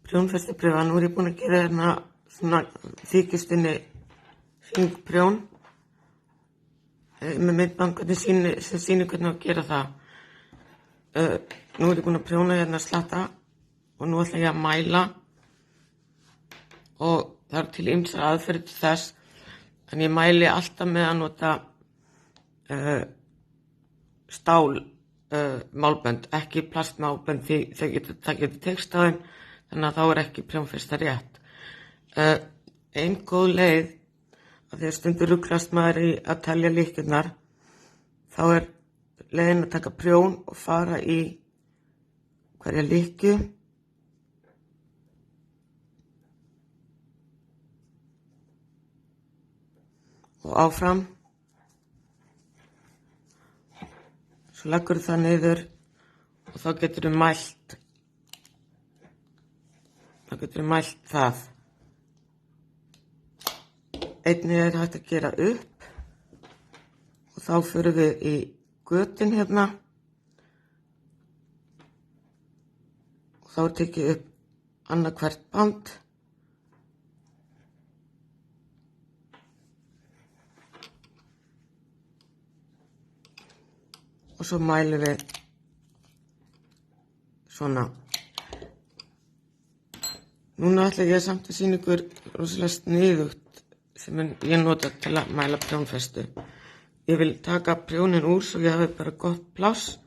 prjónfestuprjóna. Nú ég búin að gera hérna svona þykjustunni hringprjón með myndband sem sýnir hvernig að gera það. Nú ég búin að prjóna hérna slatta og nú ætla ég að mæla og það eru til ýmsar aðferðir til þess, en ég mæli alltaf með að nota stál málbönd, ekki plastmálbönd, því það getur tekst á þeim, þannig að þá er ekki prjónfesta rétt. Ein góð leið, að því að stundur ruglast maður í að telja lykkjurnar, þá er leiðin að taka prjón og fara í hverja lykkju og áfram. Svo leggur það niður og þá getur mælt það. Einnig er hægt að gera upp og þá förum við í götin hérna og þá tekið upp annað hvert band og svo mælum við svona. Núna ætla ég samt að sýna ykkur rosalega sniðugt sem ég nota til að mæla prjónfestu. Ég vil taka prjónin úr svo ég hafi bara gott pláss.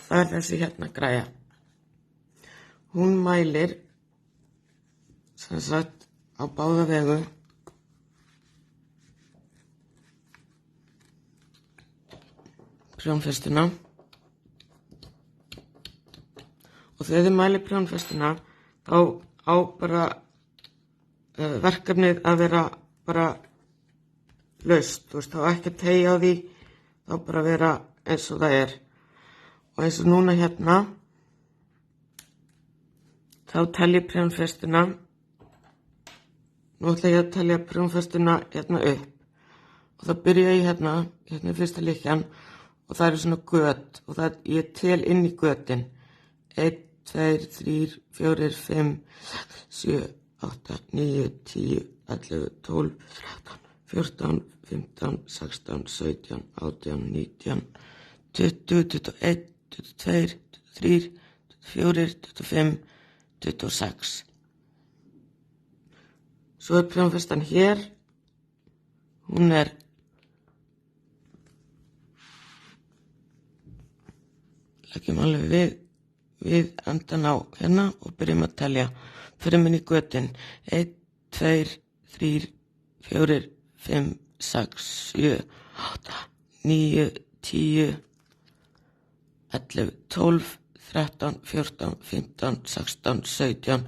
Það er þessi hérna græja. Hún mælir sem sagt á báða vegu prjónfestuna og þegar þið mælir prjónfestuna þá á bara verkefnið að vera bara laust, þú veist, þá ekki að teygja á því, þá bara vera eins og það er. Og eins og núna hérna þá tel ég prjónfestuna, nú ætla ég að telja prjónfestuna hérna upp og þá byrja ég hérna er fyrsta lykkjan og það eru svona göt og það ég tel inn í götin 1, 2, 3, 4, 5, 6, 7, 8, 9, 10, 11, 12, 13, 14, 15, 16, 17, 18, 19, 20, 21, 22, 23, 24, 25, 26. Svo er prjónfestan hér, hún er leggjum alveg við endan á hérna og byrjum að telja. Förum inn í götin 1, 2, 3, 4, 5, 6, 7, 8, 9, 10, 11, 12, 13, 14, 15, 16, 17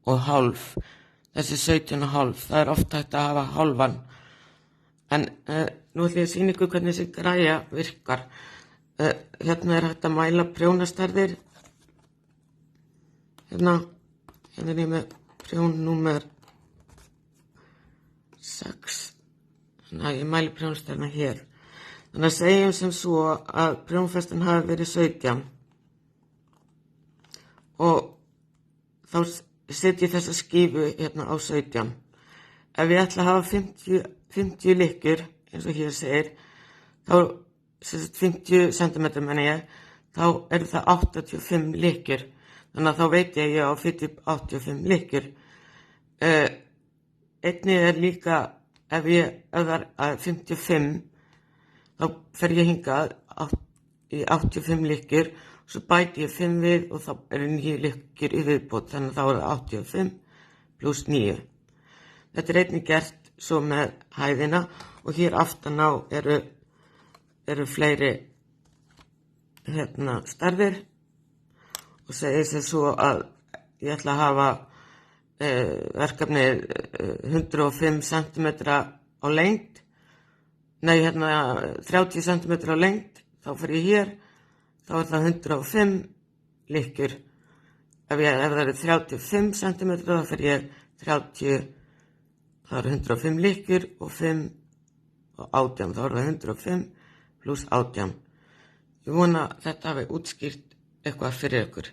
og hálf. Þessi 17 og hálf, það er ofta hægt að hafa hálfan. En nú ætlum ég að sýna ykkur hvernig þessi græja virkar. Hérna er hægt að mæla prjónastærðir. Hérna er ég með prjón númer 6. Þannig að ég mæli prjónastærðina hér. Þannig að segjum sem svo að prjónfestan hafi verið 17. Og þá setjum ég þessa skífu hérna á 17. Ef ég ætla að hafa 50 lykkjur, eins og hér segir, þá 50 cm menn ég, þá eru það 85 lykkjur. Þannig að þá veit ég á 85 lykkjur. Einnig er líka, ef það er 55, þá fer ég hingað í 85 lykkjur, og svo bæti ég 5 við og þá eru 9 lykkjur í viðbót, þannig að þá er það 85 pluss 9. Þetta er einnig gert svo með hæðina og hér aftan á eru fleiri hérna stærðir og segir sem svo að ég ætla að hafa verkefnið 105 cm á lengd, nei hérna 30 cm á lengd, þá fer ég hér, þá er það 105 lykkjur. Ef það eru 35 cm þá fer ég 30, það eru 105 lykkjur og 5 og 18, þá er það 105 pluss 18. Ég vona að þetta hafi útskýrt eitthvað fyrir ykkur.